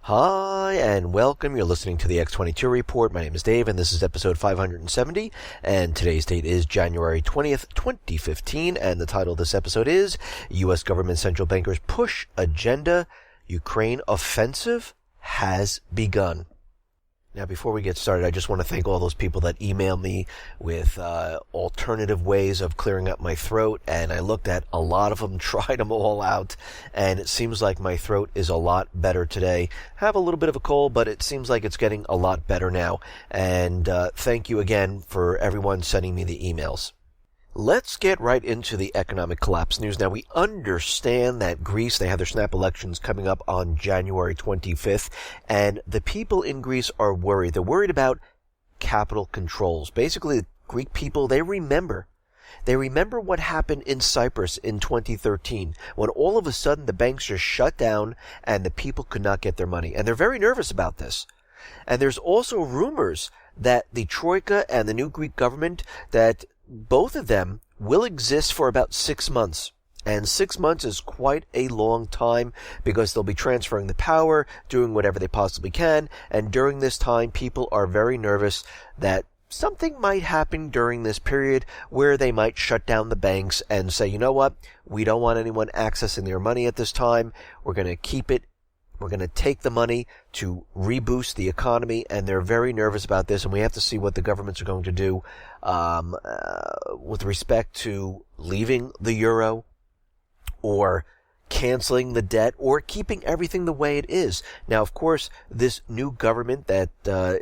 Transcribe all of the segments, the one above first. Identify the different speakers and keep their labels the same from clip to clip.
Speaker 1: Hi, and welcome. You're listening to the X22 Report. My name is Dave, and this is episode 570, and today's date is January 20th, 2015, and the title of this episode is U.S. Government Central Bankers Push Agenda, Ukraine Offensive Has Begun. Now, before we get started, I just want to thank all those people that email me with alternative ways of clearing up my throat, and I looked at a lot of them, tried them all out, and it seems like my throat is a lot better today. I have a little bit of a cold, but it seems like it's getting a lot better now, and thank you again for everyone sending me the emails. Let's get right into the economic collapse news. Now, we understand that Greece, they have their snap elections coming up on January 25th, and the people in Greece are worried. They're worried about capital controls. Basically, the Greek people, they remember what happened in Cyprus in 2013, when all of a sudden the banks just shut down and the people could not get their money. And they're very nervous about this. And there's also rumors that the Troika and the new Greek government, that both of them will exist for about 6 months. And 6 months is quite a long time because they'll be transferring the power, doing whatever they possibly can. And during this time, people are very nervous that something might happen during this period where they might shut down the banks and say, you know what, we don't want anyone accessing their money at this time. We're going to keep it. We're going to take the money to reboost the economy, and they're very nervous about this, and we have to see what the governments are going to do with respect to leaving the euro or canceling the debt or keeping everything the way it is. Now, of course, this new government that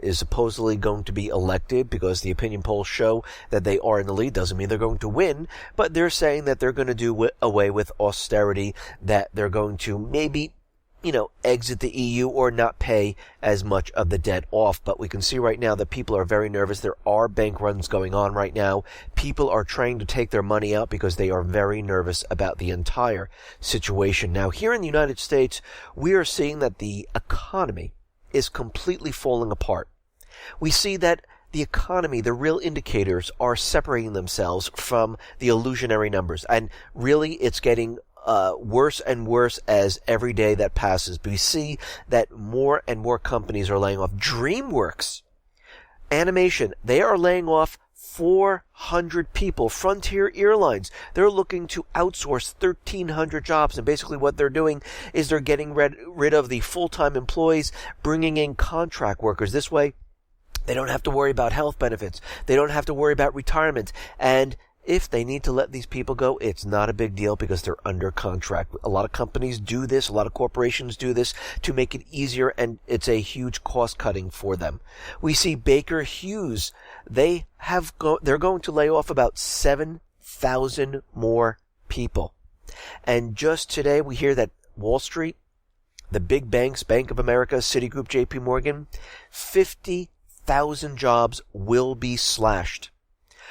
Speaker 1: is supposedly going to be elected, because the opinion polls show that they are in the lead, doesn't mean they're going to win, but they're saying that they're going to do away with austerity, that they're going to maybe exit the EU or not pay as much of the debt off. But we can see right now that people are very nervous. There are bank runs going on right now. People are trying to take their money out because they are very nervous about the entire situation. Now, here in the United States, we are seeing that the economy is completely falling apart. We see that the economy, the real indicators, are separating themselves from the illusionary numbers. And really, it's getting worse and worse as every day that passes. We see that more and more companies are laying off. DreamWorks Animation, they are laying off 400 people. Frontier Airlines, they're looking to outsource 1,300 jobs. And basically what they're doing is they're getting rid of the full-time employees, bringing in contract workers. This way, they don't have to worry about health benefits. They don't have to worry about retirement. And if they need to let these people go, it's not a big deal because they're under contract. A lot of companies do this. A lot of corporations do this to make it easier, and it's a huge cost cutting for them. We see Baker Hughes. They're going to lay off about 7,000 more people. And just today we hear that Wall Street, the big banks, Bank of America, Citigroup, JP Morgan, 50,000 jobs will be slashed.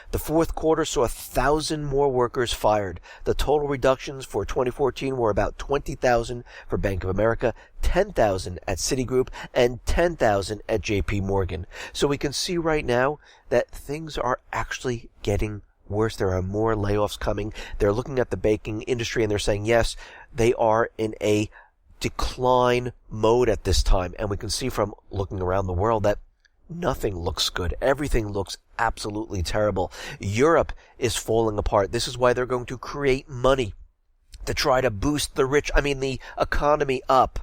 Speaker 1: The fourth quarter saw 1,000 more workers fired. The total reductions for 2014 were about 20,000 for Bank of America, 10,000 at Citigroup, and 10,000 at JP Morgan. So we can see right now that things are actually getting worse. There are more layoffs coming. They're looking at the banking industry and they're saying, yes, they are in a decline mode at this time. And we can see from looking around the world that nothing looks good. Everything looks absolutely terrible. Europe is falling apart. This is why they're going to create money to try to boost the economy up.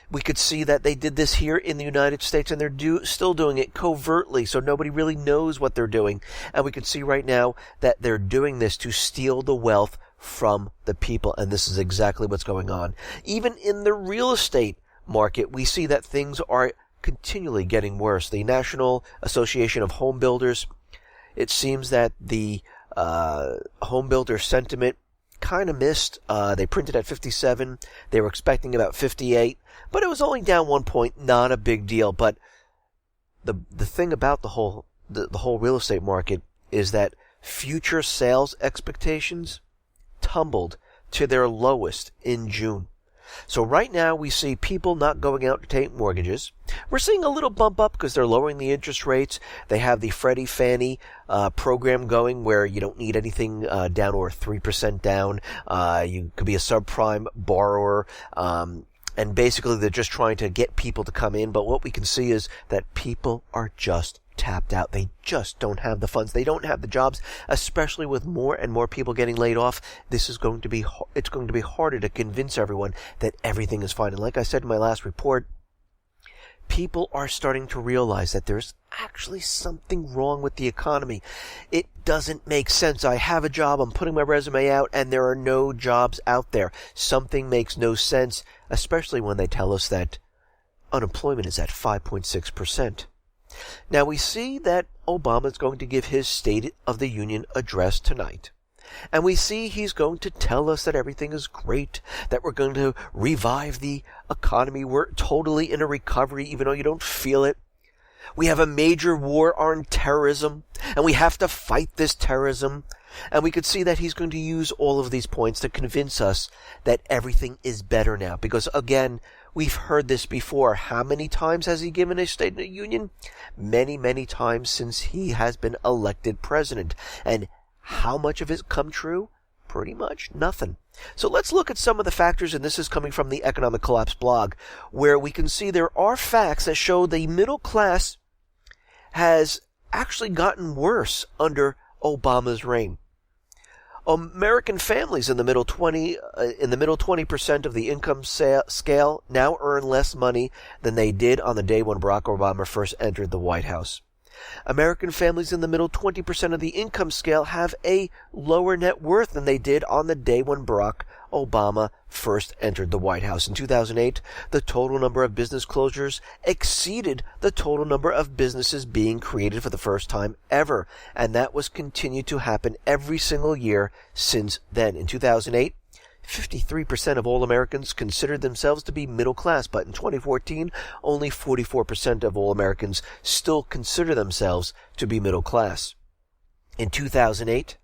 Speaker 1: We could see that they did this here in the United States, and they're still doing it covertly, so nobody really knows what they're doing. And we can see right now that they're doing this to steal the wealth from the people, and this is exactly what's going on. Even in the real estate market, we see that things are continually getting worse. The National Association of Home Builders, it seems that the home builder sentiment kind of missed. They printed at 57. They were expecting about 58, but it was only down 1 point. Not a big deal. But the thing about the whole real estate market is that future sales expectations tumbled to their lowest in June. So right now we see people not going out to take mortgages. We're seeing a little bump up because they're lowering the interest rates. They have the Freddie Fannie program going where you don't need anything down or 3% down. You could be a subprime borrower. And basically they're just trying to get people to come in. But what we can see is that people are just tapped out. They just don't have the funds. They don't have the jobs, especially with more and more people getting laid off. It's going to be harder to convince everyone that everything is fine. And like I said in my last report, people are starting to realize that there's actually something wrong with the economy. It doesn't make sense. I have a job, I'm putting my resume out, and there are no jobs out there. Something makes no sense, especially when they tell us that unemployment is at 5.6%. Now we see that Obama is going to give his State of the Union address tonight. And we see he's going to tell us that everything is great, that we're going to revive the economy. We're totally in a recovery, even though you don't feel it. We have a major war on terrorism, and we have to fight this terrorism. And we could see that he's going to use all of these points to convince us that everything is better now. Because, again, we've heard this before. How many times has he given a State of the Union? Many, many times since he has been elected president. And how much of it come true? Pretty much nothing. So let's look at some of the factors, and this is coming from the Economic Collapse blog, where we can see there are facts that show the middle class has actually gotten worse under Obama's reign. American families in the middle 20% of the income scale now earn less money than they did on the day when Barack Obama first entered the White House. American families in the middle 20% of the income scale have a lower net worth than they did on the day when Barack Obama first entered the White House. In 2008, the total number of business closures exceeded the total number of businesses being created for the first time ever, and that was continued to happen every single year since then. In 2008, 53% of all Americans considered themselves to be middle class, but in 2014, only 44% of all Americans still consider themselves to be middle class. In 2008,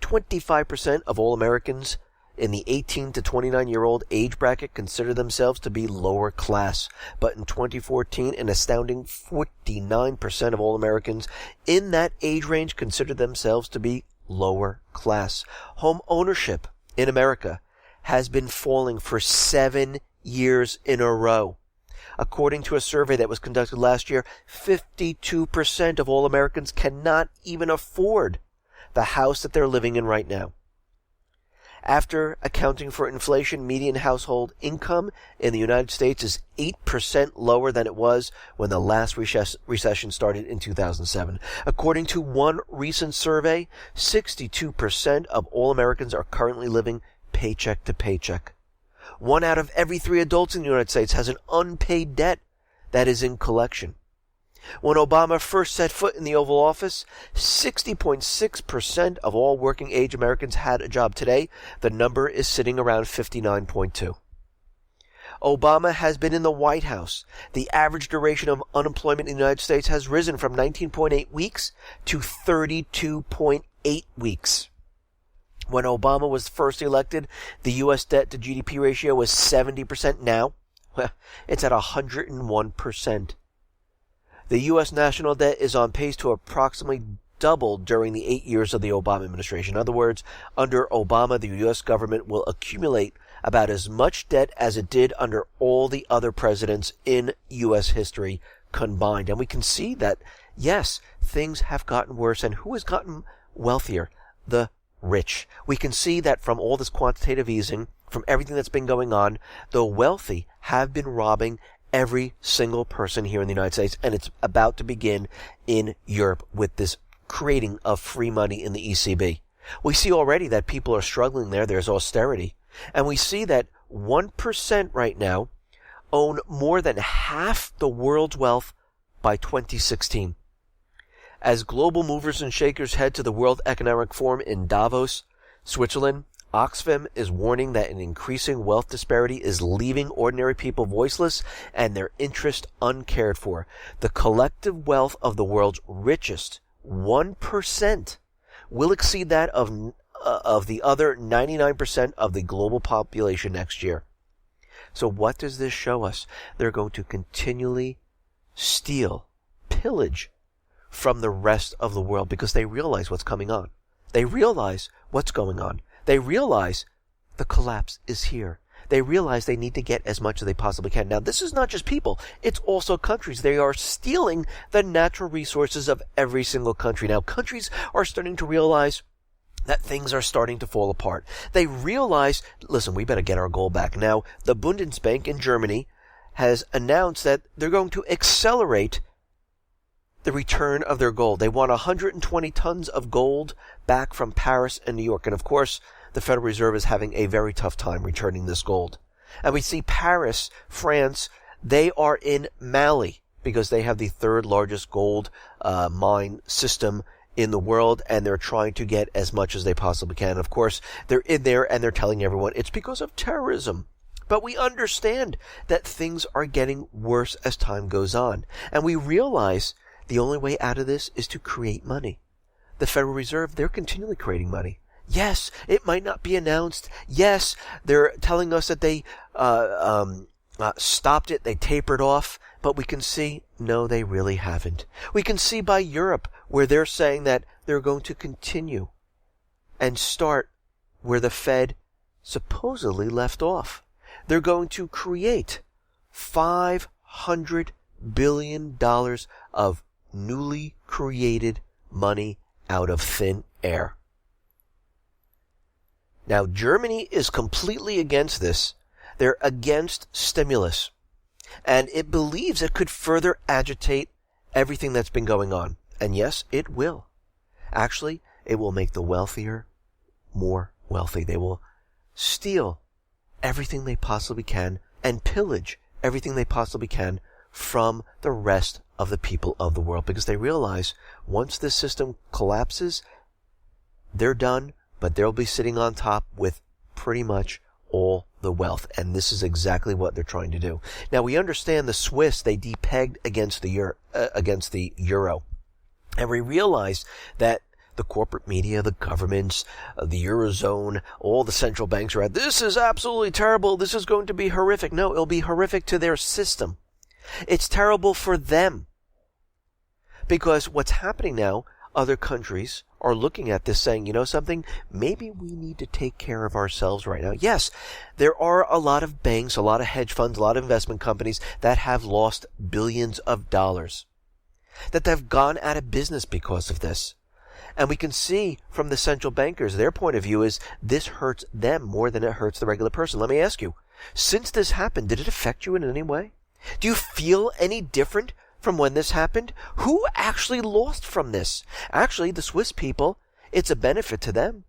Speaker 1: 25% of all Americans in the 18 to 29-year-old age bracket consider themselves to be lower class, but in 2014, an astounding 49% of all Americans in that age range consider themselves to be lower class. Home ownership in America has been falling for 7 years in a row. According to a survey that was conducted last year, 52% of all Americans cannot even afford the house that they're living in right now. After accounting for inflation, median household income in the United States is 8% lower than it was when the last recession started in 2007. According to one recent survey, 62% of all Americans are currently living paycheck to paycheck. 1 out of every 3 adults in the United States has an unpaid debt that is in collection. When Obama first set foot in the Oval Office, 60.6% of all working age Americans had a job. Today, the number is sitting around 59.2%. Obama has been in the White House. The average duration of unemployment in the United States has risen from 19.8 weeks to 32.8 weeks. When Obama was first elected, the U.S. debt to GDP ratio was 70%. Now, it's at 101%. The U.S. national debt is on pace to approximately double during the 8 years of the Obama administration. In other words, under Obama, the U.S. government will accumulate about as much debt as it did under all the other presidents in U.S. history combined. And we can see that, yes, things have gotten worse. And who has gotten wealthier? The rich. We can see that from all this quantitative easing, from everything that's been going on, the wealthy have been robbing every single person here in the United States, and it's about to begin in Europe with this creating of free money in the ECB. We see already that people are struggling there. There's austerity. And we see that 1% right now own more than half the world's wealth by 2016. As global movers and shakers head to the World Economic Forum in Davos, Switzerland, Oxfam is warning that an increasing wealth disparity is leaving ordinary people voiceless and their interest uncared for. The collective wealth of the world's richest 1% will exceed that of the other 99% of the global population next year. So what does this show us? They're going to continually steal, pillage from the rest of the world because they realize what's coming on. They realize what's going on. They realize the collapse is here. They realize they need to get as much as they possibly can. Now, this is not just people. It's also countries. They are stealing the natural resources of every single country. Now, countries are starting to realize that things are starting to fall apart. They realize, listen, we better get our gold back. Now, the Bundesbank in Germany has announced that they're going to accelerate the return of their gold. They want 120 tons of gold back from Paris and New York. And of course, the Federal Reserve is having a very tough time returning this gold. And we see Paris, France, they are in Mali because they have the third largest gold mine system in the world, and they're trying to get as much as they possibly can. Of course, they're in there and they're telling everyone it's because of terrorism. But we understand that things are getting worse as time goes on. And we realize the only way out of this is to create money. The Federal Reserve, they're continually creating money. Yes, it might not be announced. Yes, they're telling us that they stopped it, they tapered off. But we can see, no, they really haven't. We can see by Europe where they're saying that they're going to continue and start where the Fed supposedly left off. They're going to create $500 billion of newly created money out of thin air. Now, Germany is completely against this. They're against stimulus. And it believes it could further agitate everything that's been going on. And yes, it will. Actually, it will make the wealthier more wealthy. They will steal everything they possibly can and pillage everything they possibly can from the rest of the people of the world, because they realize once this system collapses, they're done, but they'll be sitting on top with pretty much all the wealth. And this is exactly what they're trying to do. Now, we understand the Swiss, they depegged against the euro. And we realize that the corporate media, the governments, the Eurozone, all the central banks are at, this is absolutely terrible. This is going to be horrific. No, it'll be horrific to their system. It's terrible for them. Because what's happening now, other countries are looking at this saying, you know something, maybe we need to take care of ourselves right now. Yes, there are a lot of banks, a lot of hedge funds, a lot of investment companies that have lost billions of dollars, that have gone out of business because of this. And we can see from the central bankers, their point of view is this hurts them more than it hurts the regular person. Let me ask you, since this happened, did it affect you in any way? Do you feel any different from when this happened? Who actually lost from this? Actually, the Swiss people, it's a benefit to them.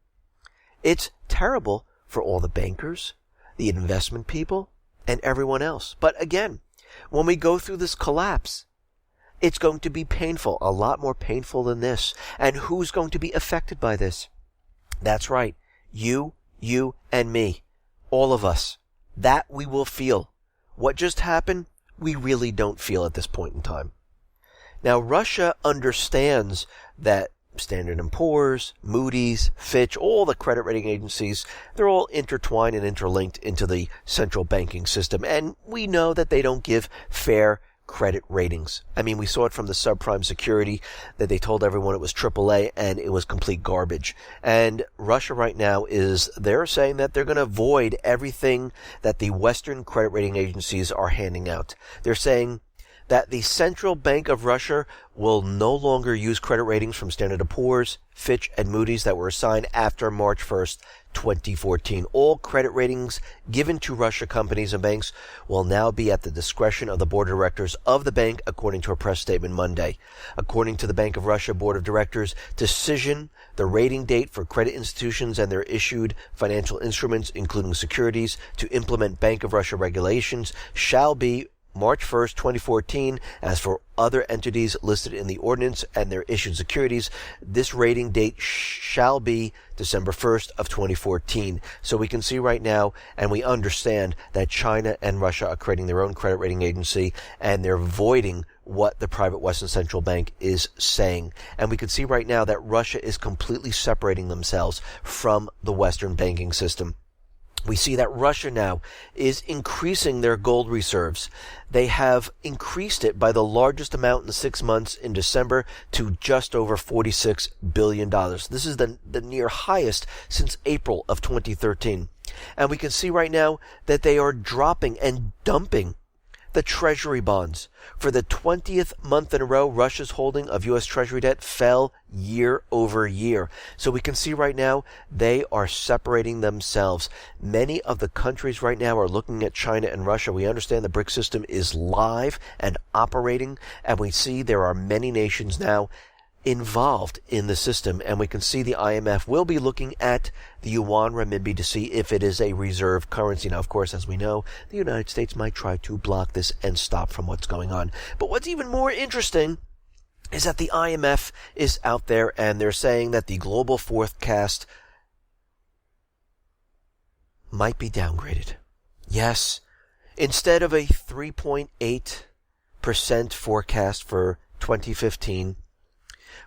Speaker 1: It's terrible for all the bankers, the investment people, and everyone else. But again, when we go through this collapse, it's going to be painful, a lot more painful than this. And who's going to be affected by this? That's right. You, and me. All of us. That we will feel. What just happened? We really don't feel at this point in time. Now, Russia understands that Standard & Poor's, Moody's, Fitch, all the credit rating agencies, they're all intertwined and interlinked into the central banking system. And we know that they don't give fair credit ratings. I mean, we saw it from the subprime security that they told everyone it was AAA and it was complete garbage. And Russia right now they're saying that they're going to void everything that the Western credit rating agencies are handing out. They're saying that the Central Bank of Russia will no longer use credit ratings from Standard & Poor's, Fitch, and Moody's that were assigned after March 1st, 2014. All credit ratings given to Russia companies and banks will now be at the discretion of the board of directors of the bank, according to a press statement Monday. According to the Bank of Russia Board of Directors decision, the rating date for credit institutions and their issued financial instruments, including securities, to implement Bank of Russia regulations shall be March 1st, 2014. As for other entities listed in the ordinance and their issued securities, this rating date shall be December 1st of 2014. So we can see right now, and we understand that China and Russia are creating their own credit rating agency, and they're voiding what the private Western Central Bank is saying. And we can see right now that Russia is completely separating themselves from the Western banking system. We see that Russia now is increasing their gold reserves. They have increased it by the largest amount in 6 months in December to just over $46 billion. This is the near highest since April of 2013. And we can see right now that they are dropping and dumping the Treasury bonds. For the 20th month in a row, Russia's holding of U.S. Treasury debt fell year over year. So we can see right now they are separating themselves. Many of the countries right now are looking at China and Russia. We understand the BRICS system is live and operating, and we see there are many nations now involved in the system, and we can see the IMF will be looking at the yuan renminbi to see if it is a reserve currency. Now, of course, as we know, the United States might try to block this and stop from what's going on. But what's even more interesting is that the IMF is out there and they're saying that the global forecast might be downgraded. Yes, instead of a 3.8% forecast for 2015,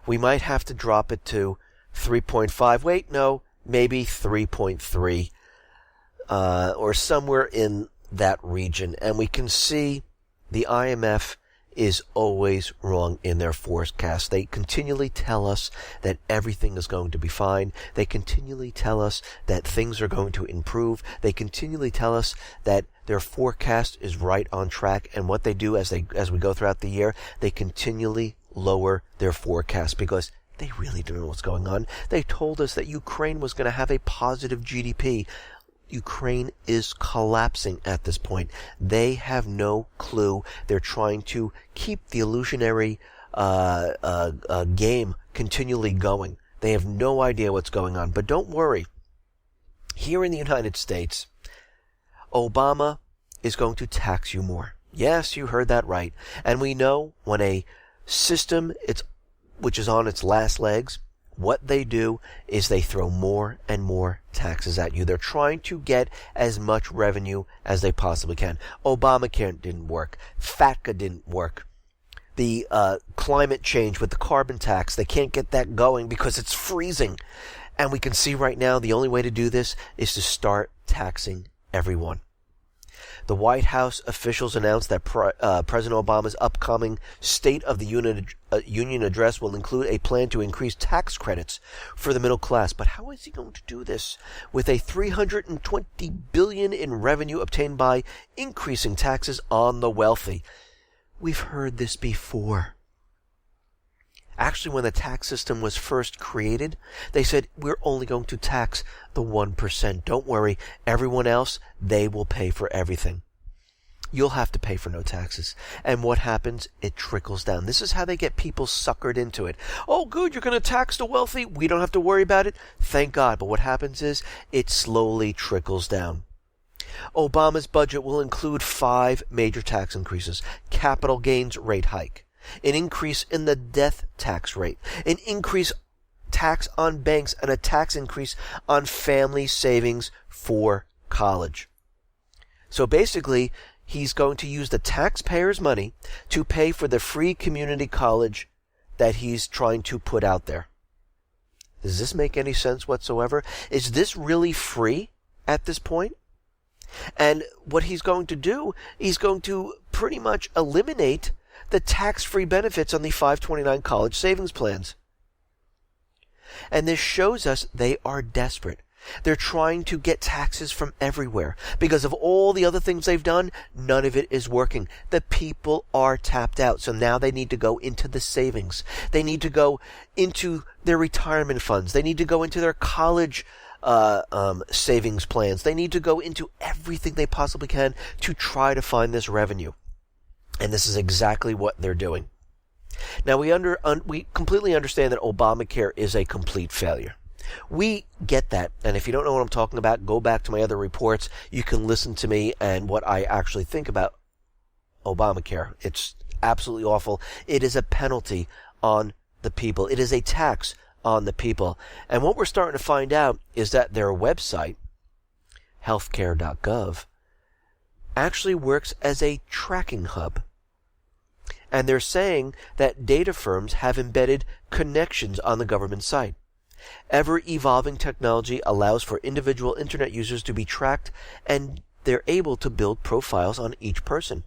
Speaker 1: we might have to drop it to 3.5. Wait, no, maybe 3.3, or somewhere in that region. And we can see the IMF is always wrong in their forecast. They continually tell us that everything is going to be fine. They continually tell us that things are going to improve. They continually tell us that their forecast is right on track. And what they do as we go throughout the year, they continually lower their forecast because they really don't know what's going on. They told us that Ukraine was going to have a positive GDP. Ukraine is collapsing at this point. They have no clue. They're trying to keep the illusionary game continually going. They have no idea what's going on. But don't worry. Here in the United States, Obama is going to tax you more. Yes, you heard that right. And we know when a system which is on its last legs, what they do is they throw more and more taxes at you. They're trying to get as much revenue as they possibly can. Obamacare didn't work. FATCA didn't work. The climate change with the carbon tax, they can't get that going because it's freezing. And we can see right now the only way to do this is to start taxing everyone. The White House officials announced that President Obama's upcoming State of the Union address will include a plan to increase tax credits for the middle class. But how is he going to do this? With a $320 billion in revenue obtained by increasing taxes on the wealthy. We've heard this before. Actually, when the tax system was first created, they said, we're only going to tax the 1%. Don't worry, everyone else, they will pay for everything. You'll have to pay for no taxes. And what happens? It trickles down. This is how they get people suckered into it. Oh, good, you're going to tax the wealthy. We don't have to worry about it. Thank God. But what happens is it slowly trickles down. Obama's budget will include 5 major tax increases. Capital gains rate hike. An increase in the death tax rate, an increase tax on banks, and a tax increase on family savings for college. So basically, he's going to use the taxpayers' money to pay for the free community college that he's trying to put out there. Does this make any sense whatsoever? Is this really free at this point? And what he's going to do, he's going to pretty much eliminate the tax-free benefits on the 529 college savings plans. And this shows us they are desperate. They're trying to get taxes from everywhere. Because of all the other things they've done, none of it is working. The people are tapped out. So now they need to go into the savings. They need to go into their retirement funds. They need to go into their college savings plans. They need to go into everything they possibly can to try to find this revenue. And this is exactly what they're doing. Now, we completely understand that Obamacare is a complete failure. We get that. And if you don't know what I'm talking about, go back to my other reports. You can listen to me and what I actually think about Obamacare. It's absolutely awful. It is a penalty on the people. It is a tax on the people. And what we're starting to find out is that their website, healthcare.gov, actually works as a tracking hub. And they're saying that data firms have embedded connections on the government site. Ever-evolving technology allows for individual internet users to be tracked, and they're able to build profiles on each person.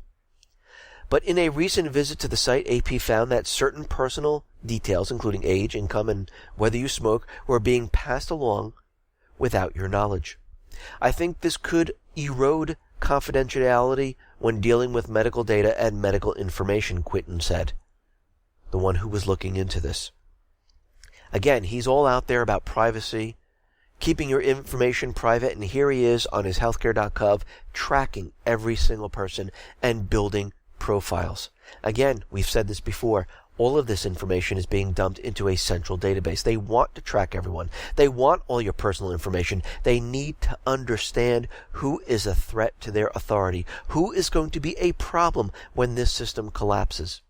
Speaker 1: But in a recent visit to the site, AP found that certain personal details, including age, income, and whether you smoke, were being passed along without your knowledge. I think this could erode confidentiality when dealing with medical data and medical information, Quinton said, the one who was looking into this. Again, he's all out there about privacy, keeping your information private, and here he is on his healthcare.gov tracking every single person and building profiles. Again, we've said this before, all of this information is being dumped into a central database. They want to track everyone. They want all your personal information. They need to understand who is a threat to their authority, who is going to be a problem when this system collapses.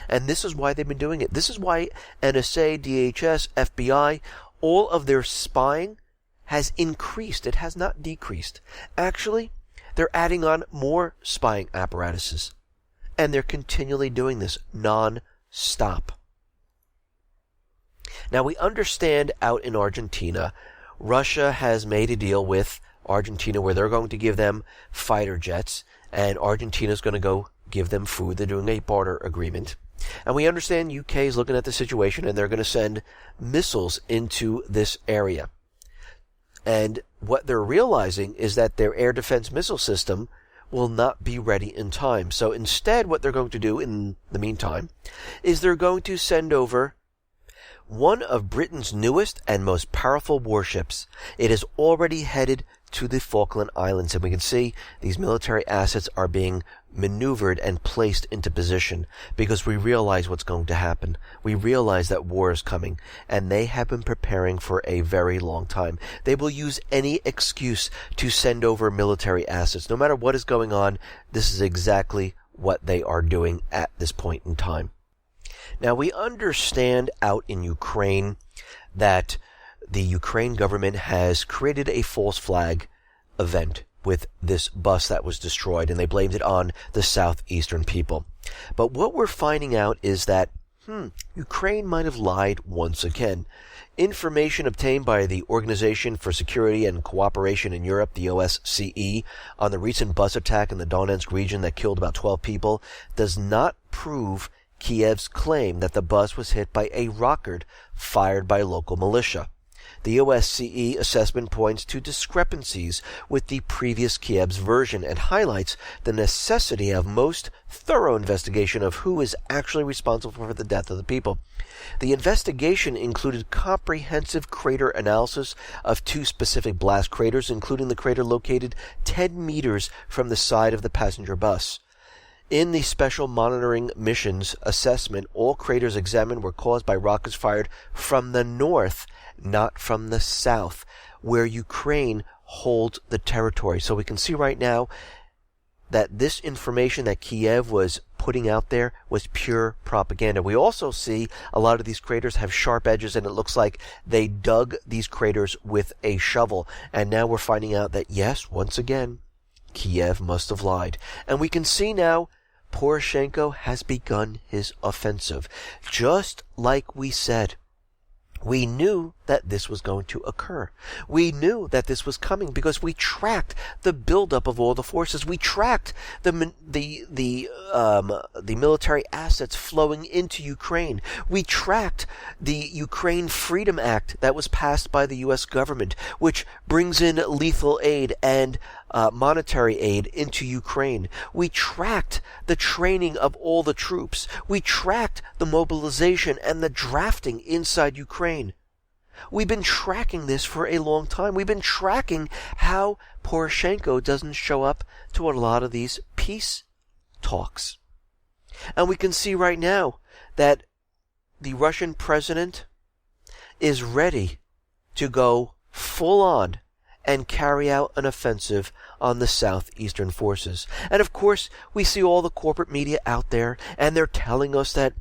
Speaker 1: And this is why they've been doing it. This is why NSA, DHS, FBI, all of their spying has increased. It has not decreased. Actually, they're adding on more spying apparatuses. And they're continually doing this non-stop. Now, we understand out in Argentina, Russia has made a deal with Argentina where they're going to give them fighter jets, and Argentina's going to go give them food. They're doing a barter agreement. And we understand UK is looking at the situation, and they're going to send missiles into this area. And what they're realizing is that their air defense missile system will not be ready in time. So instead, what they're going to do in the meantime is they're going to send over one of Britain's newest and most powerful warships. It is already headed to the Falkland Islands, and we can see these military assets are being maneuvered and placed into position because we realize what's going to happen. We realize that war is coming, and they have been preparing for a very long time. They will use any excuse to send over military assets. No matter what is going on, this is exactly what they are doing at this point in time. Now, we understand out in Ukraine that the Ukraine government has created a false flag event with this bus that was destroyed, and they blamed it on the southeastern people. But what we're finding out is that Ukraine might have lied once again. Information obtained by the Organization for Security and Cooperation in Europe, the OSCE, on the recent bus attack in the Donetsk region that killed about 12 people does not prove Kiev's claim that the bus was hit by a rocket fired by local militia. The OSCE assessment points to discrepancies with the previous Kiev's version and highlights the necessity of most thorough investigation of who is actually responsible for the death of the people. The investigation included comprehensive crater analysis of 2 specific blast craters, including the crater located 10 meters from the side of the passenger bus. In the Special Monitoring Mission's assessment, all craters examined were caused by rockets fired from the north, not from the south, where Ukraine holds the territory. So we can see right now that this information that Kiev was putting out there was pure propaganda. We also see a lot of these craters have sharp edges, and it looks like they dug these craters with a shovel. And now we're finding out that, yes, once again, Kiev must have lied. And we can see now Poroshenko has begun his offensive. Just like we said, we knew that this was going to occur. We knew that this was coming because we tracked the buildup of all the forces. We tracked the military assets flowing into Ukraine. We tracked the Ukraine Freedom Act that was passed by the U.S. government, which brings in lethal aid and monetary aid into Ukraine. We tracked the training of all the troops. We tracked the mobilization and the drafting inside Ukraine. We've been tracking this for a long time. We've been tracking how Poroshenko doesn't show up to a lot of these peace talks. And we can see right now that the Russian president is ready to go full on and carry out an offensive on the southeastern forces. And of course, we see all the corporate media out there, and they're telling us that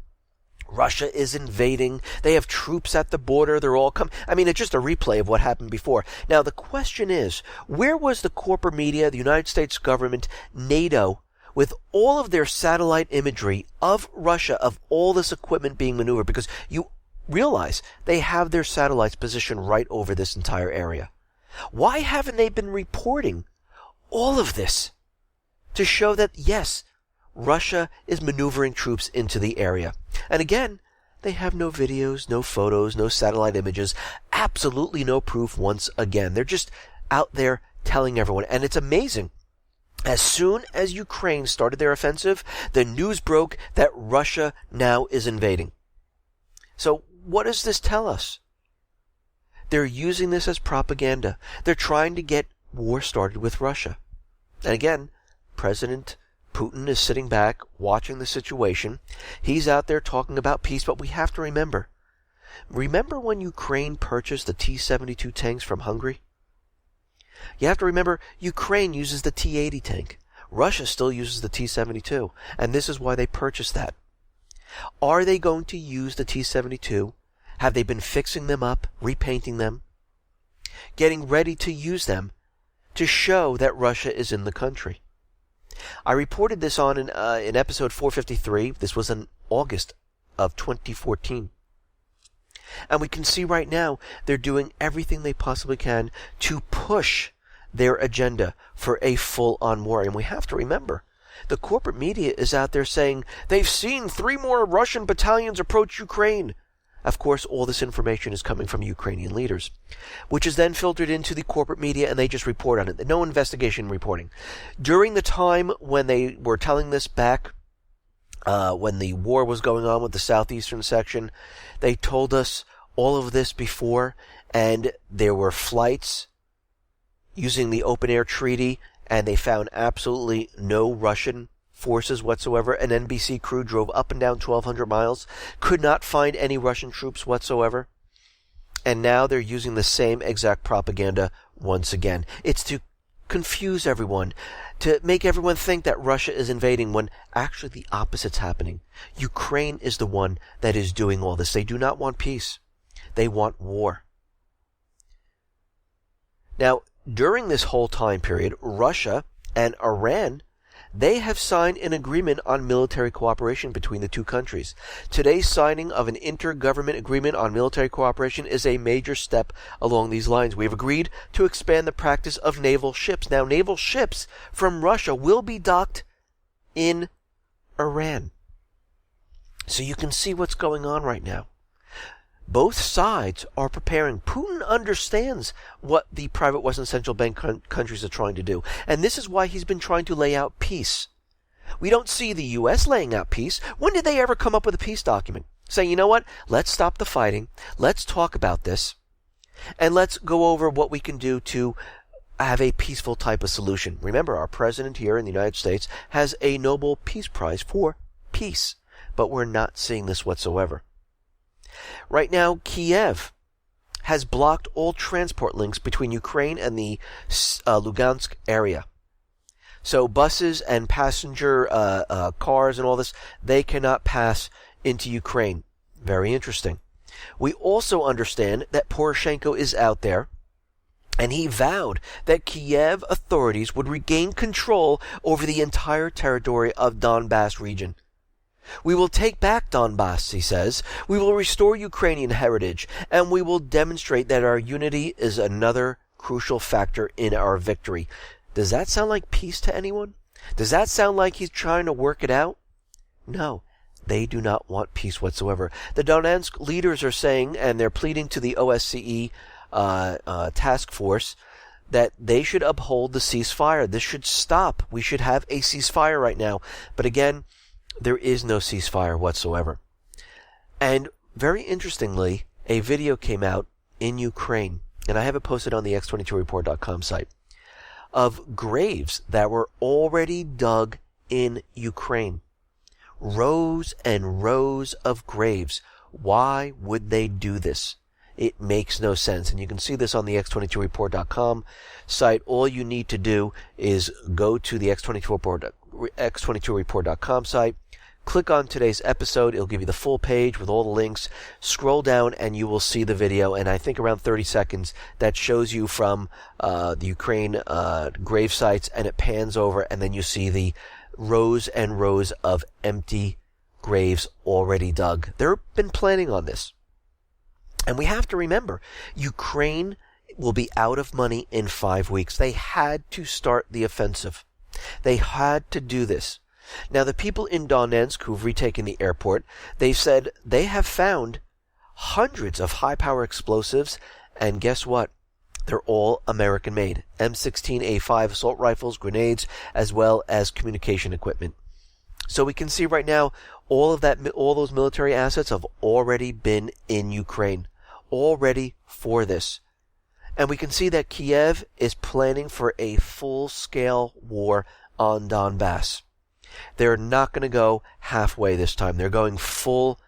Speaker 1: Russia is invading. They have troops at the border. They're all it's just a replay of what happened before. Now, the question is, where was the corporate media, the United States government, NATO, with all of their satellite imagery of Russia, of all this equipment being maneuvered? Because you realize they have their satellites positioned right over this entire area. Why haven't they been reporting all of this to show that, yes, Russia is maneuvering troops into the area? And again, they have no videos, no photos, no satellite images, absolutely no proof once again. They're just out there telling everyone. And it's amazing. As soon as Ukraine started their offensive, the news broke that Russia now is invading. So what does this tell us? They're using this as propaganda. They're trying to get war started with Russia. And again, President Putin is sitting back, watching the situation. He's out there talking about peace, but we have to remember. Remember when Ukraine purchased the T-72 tanks from Hungary? You have to remember, Ukraine uses the T-80 tank. Russia still uses the T-72, and this is why they purchased that. Are they going to use the T-72? Have they been fixing them up, repainting them, getting ready to use them to show that Russia is in the country? I reported this on in episode 453. This was in August of 2014. And we can see right now they're doing everything they possibly can to push their agenda for a full-on war. And we have to remember, the corporate media is out there saying they've seen 3 more Russian battalions approach Ukraine. Of course, all this information is coming from Ukrainian leaders, which is then filtered into the corporate media, and they just report on it. No investigation reporting. During the time when they were telling this back, when the war was going on with the southeastern section, they told us all of this before, and there were flights using the open air treaty, and they found absolutely no Russian forces whatsoever. An NBC crew drove up and down 1,200 miles, could not find any Russian troops whatsoever. And now they're using the same exact propaganda once again. It's to confuse everyone, to make everyone think that Russia is invading when actually the opposite's happening. Ukraine is the one that is doing all this. They do not want peace. They want war. Now, during this whole time period, Russia and Iran, they have signed an agreement on military cooperation between the two countries. Today's signing of an intergovernment agreement on military cooperation is a major step along these lines. We have agreed to expand the practice of naval ships. Now, naval ships from Russia will be docked in Iran. So you can see what's going on right now. Both sides are preparing. Putin understands what the private Western central bank countries are trying to do. And this is why he's been trying to lay out peace. We don't see the U.S. laying out peace. When did they ever come up with a peace document? Say, you know what? Let's stop the fighting. Let's talk about this. And let's go over what we can do to have a peaceful type of solution. Remember, our president here in the United States has a Nobel Peace Prize for peace. But we're not seeing this whatsoever. Right now, Kiev has blocked all transport links between Ukraine and the Lugansk area. So buses and passenger cars and all this, they cannot pass into Ukraine. Very interesting. We also understand that Poroshenko is out there, and he vowed that Kiev authorities would regain control over the entire territory of Donbass region. We will take back Donbass, he says. We will restore Ukrainian heritage, and we will demonstrate that our unity is another crucial factor in our victory. Does that sound like peace to anyone? Does that sound like he's trying to work it out? No, they do not want peace whatsoever. The Donetsk leaders are saying, and they're pleading to the OSCE task force, that they should uphold the ceasefire. This should stop. We should have a ceasefire right now. But again, there is no ceasefire whatsoever. And very interestingly, a video came out in Ukraine, and I have it posted on the X22Report.com site, of graves that were already dug in Ukraine. Rows and rows of graves. Why would they do this? It makes no sense. And you can see this on the X22Report.com site. All you need to do is go to the X22Report.com site, click on today's episode. It'll give you the full page with all the links. Scroll down and you will see the video. And I think around 30 seconds that shows you from the Ukraine grave sites, and it pans over, and then you see the rows and rows of empty graves already dug. They've been planning on this. And we have to remember, Ukraine will be out of money in 5 weeks. They had to start the offensive. They had to do this. Now, the people in Donetsk who've retaken the airport, they've said they have found hundreds of high-power explosives, and guess what? They're all American-made. M16A5 assault rifles, grenades, as well as communication equipment. So we can see right now all those military assets have already been in Ukraine, all ready for this. And we can see that Kiev is planning for a full-scale war on Donbass. They're not going to go halfway this time. They're going full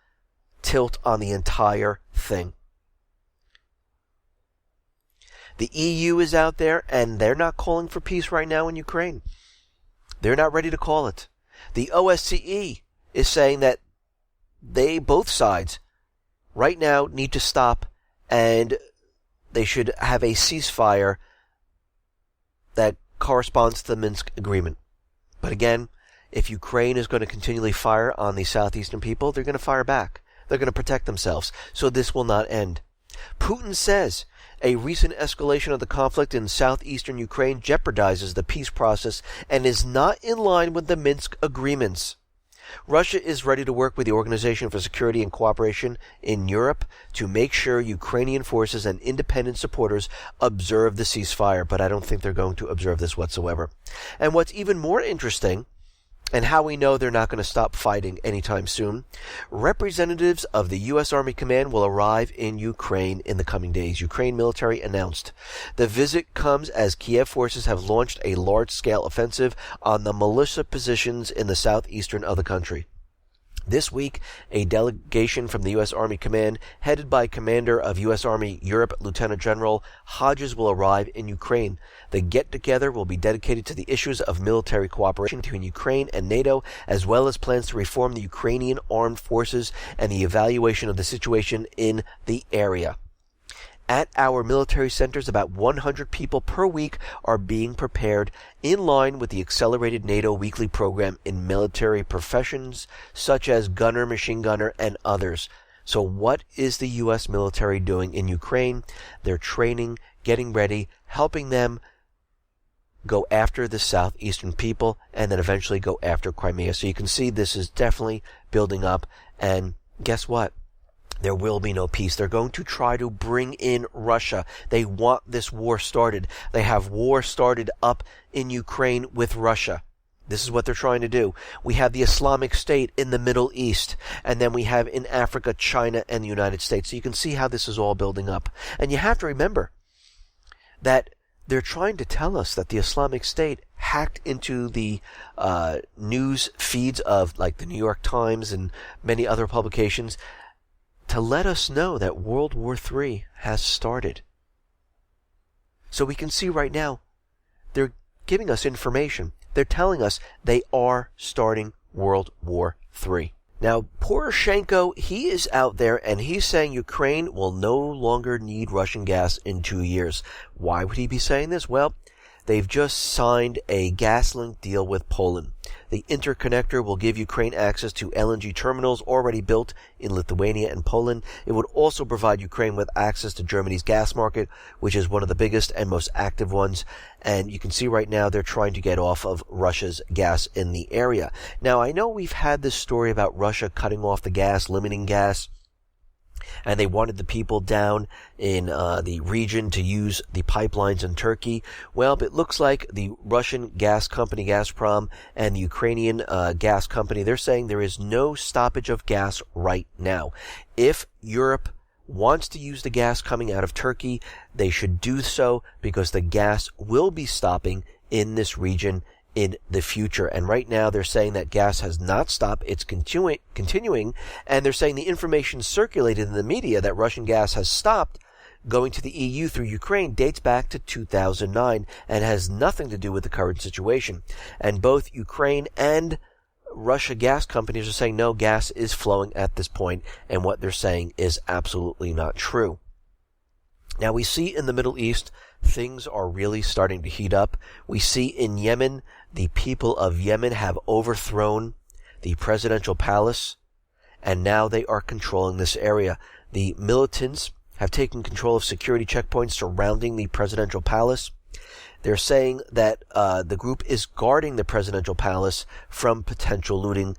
Speaker 1: tilt on the entire thing. The EU is out there, and they're not calling for peace right now in Ukraine. They're not ready to call it. The OSCE is saying that both sides, right now need to stop, and they should have a ceasefire that corresponds to the Minsk agreement. But again, if Ukraine is going to continually fire on the southeastern people, they're going to fire back. They're going to protect themselves. So this will not end. Putin says a recent escalation of the conflict in southeastern Ukraine jeopardizes the peace process and is not in line with the Minsk agreements. Russia is ready to work with the Organization for Security and Cooperation in Europe to make sure Ukrainian forces and independent supporters observe the ceasefire, but I don't think they're going to observe this whatsoever. And what's even more interesting, and how we know they're not going to stop fighting anytime soon, representatives of the U.S. Army Command will arrive in Ukraine in the coming days. Ukraine military announced. The visit comes as Kiev forces have launched a large-scale offensive on the militia positions in the southeastern of the country. This week, a delegation from the U.S. Army Command, headed by Commander of U.S. Army Europe Lieutenant General Hodges, will arrive in Ukraine. The get-together will be dedicated to the issues of military cooperation between Ukraine and NATO, as well as plans to reform the Ukrainian armed forces and the evaluation of the situation in the area. At our military centers, about 100 people per week are being prepared in line with the accelerated NATO weekly program in military professions such as gunner, machine gunner, and others. So what is the U.S. military doing in Ukraine? They're training, getting ready, helping them go after the southeastern people, and then eventually go after Crimea. So you can see this is definitely building up, and guess what? There will be no peace. They're going to try to bring in Russia. They want this war started. They have war started up in Ukraine with Russia. This is what they're trying to do. We have the Islamic State in the Middle East, and then we have in Africa, China, and the United States. So you can see how this is all building up. And you have to remember that they're trying to tell us that the Islamic State hacked into the news feeds of like the New York Times and many other publications to let us know that World War III has started. So we can see right now, they're giving us information. They're telling us they are starting World War III. Now, Poroshenko, he is out there and he's saying Ukraine will no longer need Russian gas in 2 years. Why would he be saying this? Well, they've just signed a gas-linked deal with Poland. The interconnector will give Ukraine access to LNG terminals already built in Lithuania and Poland. It would also provide Ukraine with access to Germany's gas market, which is one of the biggest and most active ones. And you can see right now they're trying to get off of Russia's gas in the area. Now, I know we've had this story about Russia cutting off the gas, limiting gas, and they wanted the people down in the region to use the pipelines in Turkey. Well, it looks like the Russian gas company Gazprom and the Ukrainian gas company, they're saying there is no stoppage of gas right now. If Europe wants to use the gas coming out of Turkey, they should do so because the gas will be stopping in this region in the future. And right now they're saying that gas has not stopped. It's continuing, and they're saying the information circulated in the media that Russian gas has stopped going to the EU through Ukraine dates back to 2009 and has nothing to do with the current situation. And both Ukraine and Russia gas companies are saying no, gas is flowing at this point, and what they're saying is absolutely not true. Now we see in the Middle East things are really starting to heat up. We see in Yemen, the people of Yemen have overthrown the presidential palace, and now they are controlling this area. The militants have taken control of security checkpoints surrounding the presidential palace, They're saying that the group is guarding the presidential palace from potential looting.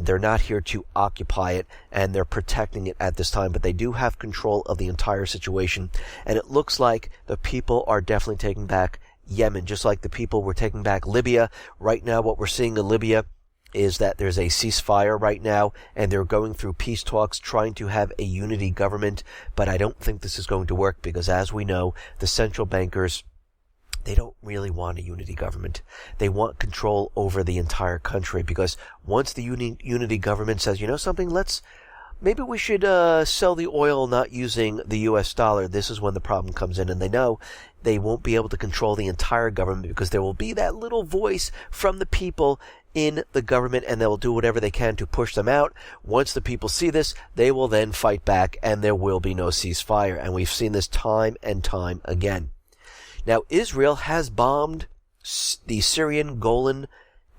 Speaker 1: They're not here to occupy it, and they're protecting it at this time, but they do have control of the entire situation. And it looks like the people are definitely taking back Yemen, just like the people were taking back Libya. Right now, what we're seeing in Libya is that there's a ceasefire right now, and they're going through peace talks, trying to have a unity government. But I don't think this is going to work because, as we know, the central bankers, they don't really want a unity government. They want control over the entire country, because once the unity government says, you know something, maybe we should sell the oil not using the U.S. dollar, this is when the problem comes in. And they know they won't be able to control the entire government because there will be that little voice from the people in the government, and they'll do whatever they can to push them out. Once the people see this, they will then fight back, and there will be no ceasefire. And we've seen this time and time again. Now, Israel has bombed the Syrian Golan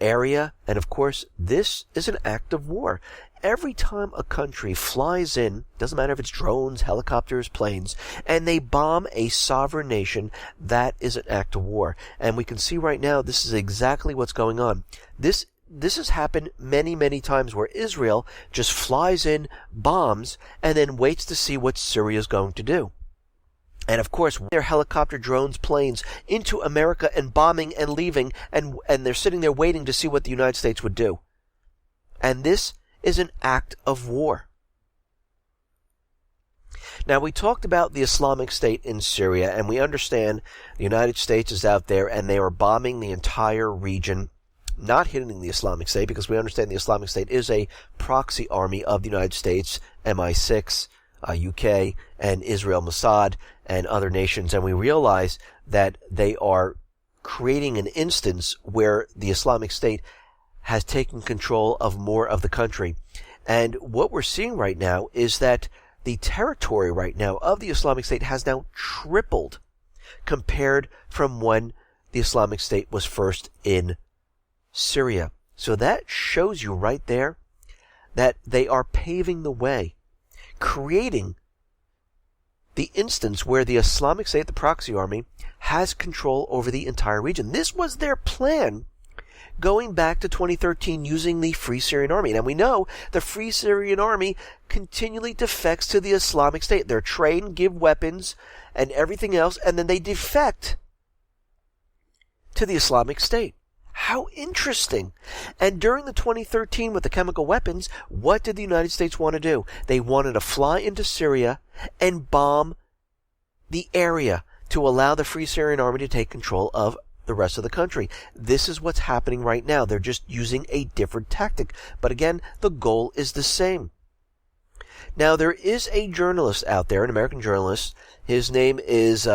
Speaker 1: area, and of course, this is an act of war. Every time a country flies in, doesn't matter if it's drones, helicopters, planes, and they bomb a sovereign nation, that is an act of war. And we can see right now this is exactly what's going on. This has happened many, many times where Israel just flies in, bombs, and then waits to see what Syria is going to do. And of course, their helicopter, drones, planes into America and bombing and leaving, and they're sitting there waiting to see what the United States would do. And this is an act of war. Now, we talked about the Islamic State in Syria, and we understand the United States is out there and they are bombing the entire region, not hitting the Islamic State, because we understand the Islamic State is a proxy army of the United States, MI6, UK, and Israel, Mossad, and other nations. And we realize that they are creating an instance where the Islamic State has taken control of more of the country. And what we're seeing right now is that the territory right now of the Islamic State has now tripled compared from when the Islamic State was first in Syria. So that shows you right there that they are paving the way, creating the instance where the Islamic State, the proxy army, has control over the entire region. This was their plan going back to 2013 using the Free Syrian Army. Now we know the Free Syrian Army continually defects to the Islamic State. They're trained, give weapons, and everything else, and then they defect to the Islamic State. How interesting. And during the 2013 with the chemical weapons, what did the United States want to do? They wanted to fly into Syria and bomb the area to allow the Free Syrian Army to take control of the rest of the country. This is what's happening right now. They're just using a different tactic. But again, the goal is the same. Now, there is a journalist out there, an American journalist. His name is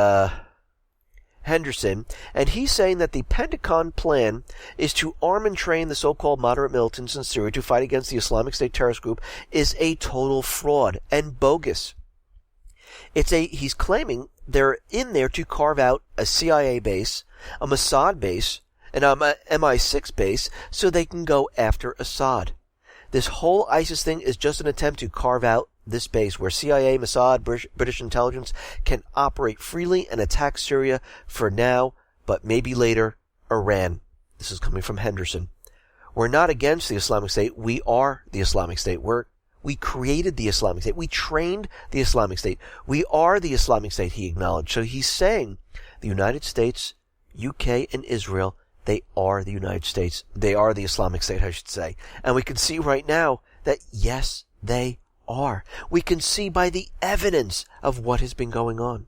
Speaker 1: Henderson, and he's saying that the Pentagon plan is to arm and train the so-called moderate militants in Syria to fight against the Islamic State terrorist group is a total fraud and bogus. He's claiming they're in there to carve out a CIA base, a Mossad base, and an MI6 base so they can go after Assad. This whole ISIS thing is just an attempt to carve out this base where CIA, Mossad, British intelligence can operate freely and attack Syria for now, but maybe later, Iran. This is coming from Henderson. We're not against the Islamic State. We are the Islamic State. We created the Islamic State. We trained the Islamic State. We are the Islamic State, he acknowledged. So he's saying the United States, UK, and Israel, they are the United States. They are the Islamic State, I should say. And we can see right now that, yes, they are. We can see by the evidence of what has been going on.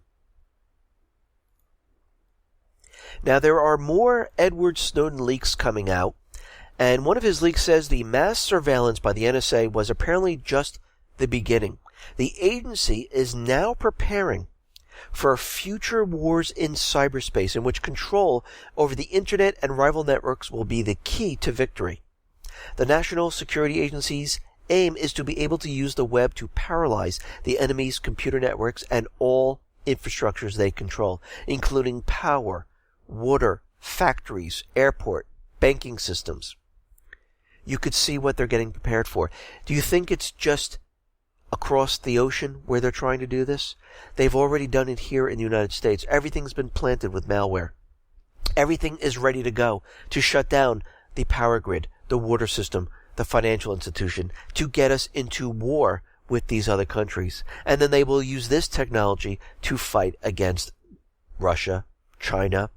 Speaker 1: Now, there are more Edward Snowden leaks coming out. And one of his leaks says the mass surveillance by the NSA was apparently just the beginning. The agency is now preparing for future wars in cyberspace in which control over the internet and rival networks will be the key to victory. The National Security Agency's aim is to be able to use the web to paralyze the enemy's computer networks and all infrastructures they control, including power, water, factories, airport, banking systems. You could see what they're getting prepared for. Do you think it's just across the ocean where they're trying to do this? They've already done it here in the United States. Everything's been planted with malware. Everything is ready to go to shut down the power grid, the water system, the financial institution, to get us into war with these other countries. And then they will use this technology to fight against Russia, China,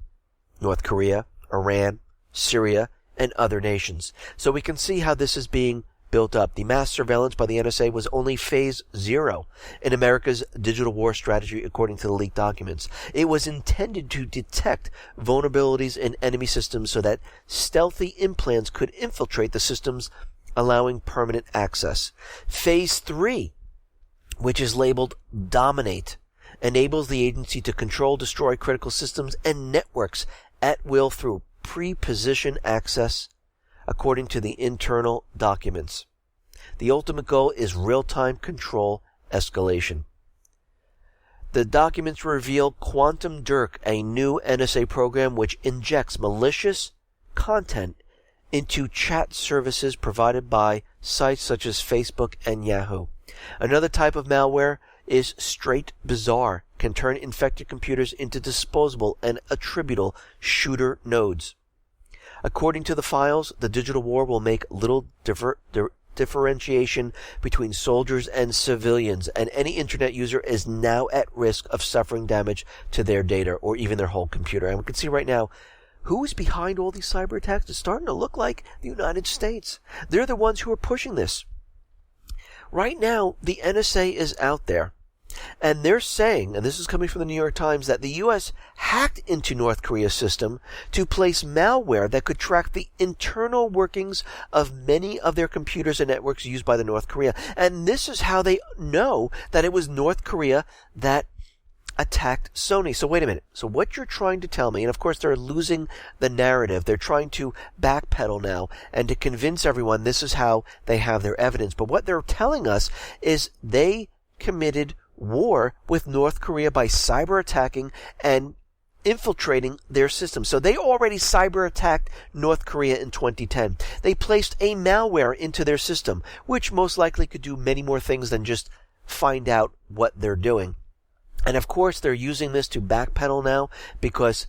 Speaker 1: North Korea, Iran, Syria, and other nations. So we can see how this is being built up. The mass surveillance by the NSA was only phase 0 in America's digital war strategy, according to the leaked documents. It was intended to detect vulnerabilities in enemy systems so that stealthy implants could infiltrate the systems, allowing permanent access. Phase 3, which is labeled Dominate, enables the agency to control, destroy critical systems and networks at will through pre-position access, according to the internal documents. The ultimate goal is real-time control escalation. The documents reveal Quantum Dirk, a new NSA program which injects malicious content into chat services provided by sites such as Facebook and Yahoo. Another type of malware is Straight Bizarre, can turn infected computers into disposable and attributable shooter nodes. According to the files, the digital war will make little differentiation between soldiers and civilians, and any internet user is now at risk of suffering damage to their data or even their whole computer. And we can see right now who is behind all these cyber attacks. It's starting to look like the United States. They're the ones who are pushing this. Right now, the NSA is out there. And they're saying, and this is coming from the New York Times, that the U.S. hacked into North Korea's system to place malware that could track the internal workings of many of their computers and networks used by the North Korea. And this is how they know that it was North Korea that attacked Sony. So wait a minute. So what you're trying to tell me, and of course they're losing the narrative. They're trying to backpedal now and to convince everyone this is how they have their evidence. But what they're telling us is they committed war with North Korea by cyber attacking and infiltrating their system. So they already cyber attacked North Korea in 2010. They placed a malware into their system, which most likely could do many more things than just find out what they're doing. And of course, they're using this to backpedal now because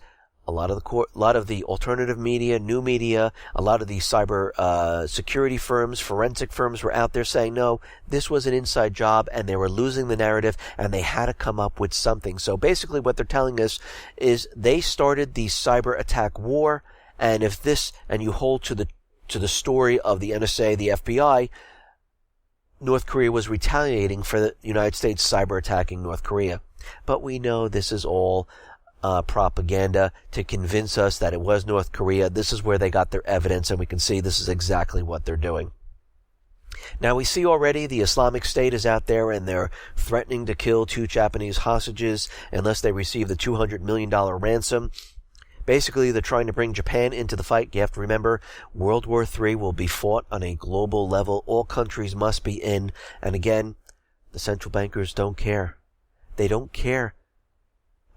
Speaker 1: a lot of the alternative media, new media, a lot of the cyber security firms, forensic firms were out there saying, no, this was an inside job, and they were losing the narrative, and they had to come up with something. So basically what they're telling us is they started the cyber attack war, and if this, and you hold to the story of the NSA, the FBI, North Korea was retaliating for the United States cyber attacking North Korea. But we know this is all propaganda to convince us that it was North Korea. This is where they got their evidence, and we can see this is exactly what they're doing. Now we see already the Islamic State is out there, and they're threatening to kill 2 Japanese hostages unless they receive the $200 million ransom. Basically, they're trying to bring Japan into the fight. You have to remember, World War III will be fought on a global level. All countries must be in. And again, the central bankers don't care. They don't care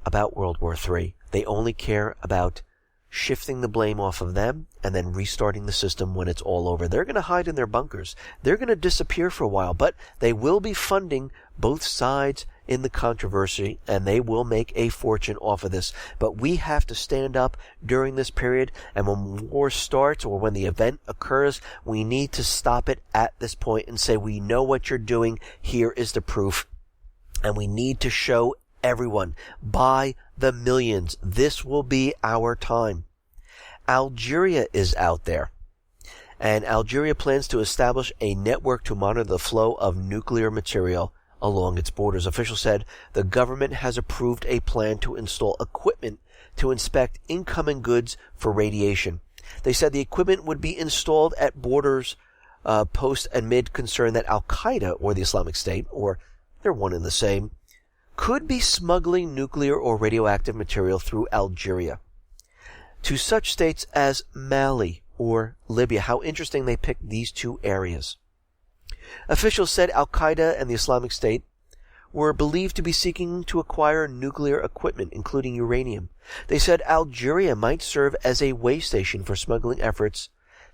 Speaker 1: about World War III. They only care about shifting the blame off of them and then restarting the system when it's all over. They're going to hide in their bunkers. They're going to disappear for a while, but they will be funding both sides in the controversy, and they will make a fortune off of this. But we have to stand up during this period, and when war starts or when the event occurs, we need to stop it at this point and say, we know what you're doing. Here is the proof. And we need to show everyone by the millions. This will be our time. Algeria is out there. And Algeria plans to establish a network to monitor the flow of nuclear material along its borders. Officials said the government has approved a plan to install equipment to inspect incoming goods for radiation. They said the equipment would be installed at borders post amid concern that Al-Qaeda, or the Islamic State, or they're one and the same, could be smuggling nuclear or radioactive material through Algeria to such states as Mali or Libya. How interesting they picked these 2 areas. Officials said Al-Qaeda and the Islamic State were believed to be seeking to acquire nuclear equipment, including uranium. They said Algeria might serve as a way station for smuggling efforts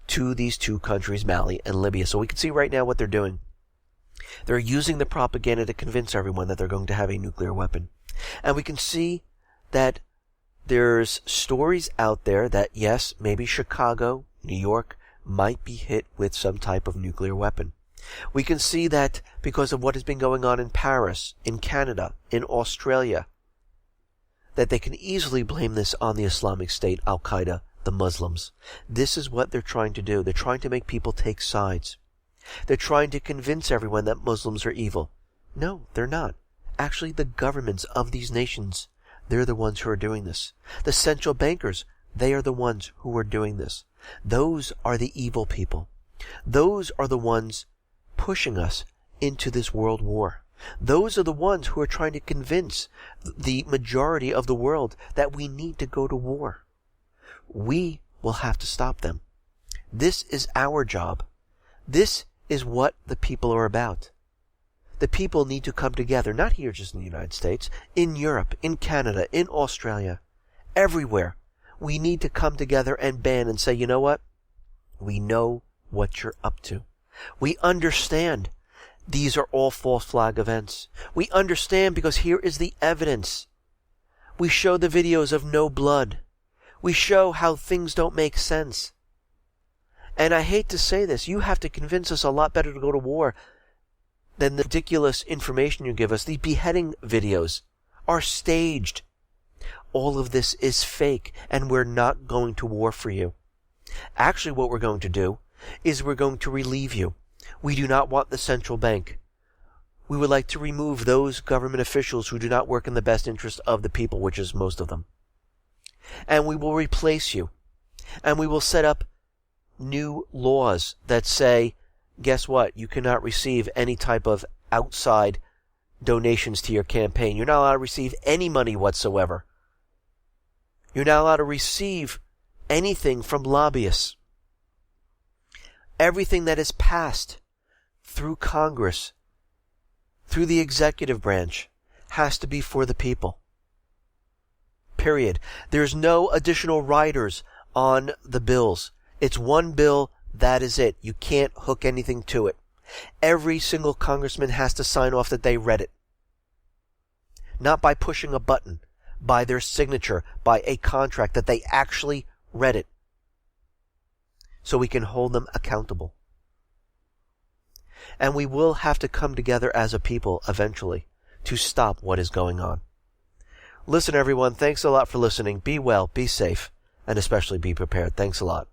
Speaker 1: to these 2 countries, Mali and Libya. So we can see right now what they're doing. They're using the propaganda to convince everyone that they're going to have a nuclear weapon. And we can see that There's stories out there that, yes, maybe Chicago, New York, might be hit with some type of nuclear weapon. We can see that because of what has been going on in Paris, in Canada, in Australia, that they can easily blame this on the Islamic State, Al-Qaeda, the Muslims. This is what they're trying to do. They're trying to make people take sides. They're trying to convince everyone that Muslims are evil. No, they're not. Actually, the governments of these nations, they're the ones who are doing this. The central bankers, they are the ones who are doing this. Those are the evil people. Those are the ones pushing us into this world war. Those are the ones who are trying to convince the majority of the world that we need to go to war. We will have to stop them. This is our job. This is what the people are about. The people need to come together, not here just in the United States, in Europe, in Canada, in Australia, everywhere. We need to come together and ban and say, you know what? We know what you're up to. We understand these are all false flag events. We understand because here is the evidence. We show the videos of no blood. We show how things don't make sense. And I hate to say this, you have to convince us a lot better to go to war than the ridiculous information you give us. These beheading videos are staged. All of this is fake, and we're not going to war for you. Actually, what we're going to do is we're going to relieve you. We do not want the central bank. We would like to remove those government officials who do not work in the best interest of the people, which is most of them. And we will replace you. And we will set up new laws that say, guess what? You cannot receive any type of outside donations to your campaign. You're not allowed to receive any money whatsoever. You're not allowed to receive anything from lobbyists. Everything that is passed through Congress, through the executive branch, has to be for the people. Period. There's no additional riders on the bills. It's one bill, that is it. You can't hook anything to it. Every single congressman has to sign off that they read it. Not by pushing a button, by their signature, by a contract, that they actually read it. So we can hold them accountable. And we will have to come together as a people eventually to stop what is going on. Listen, everyone, thanks a lot for listening. Be well, be safe, and especially be prepared. Thanks a lot.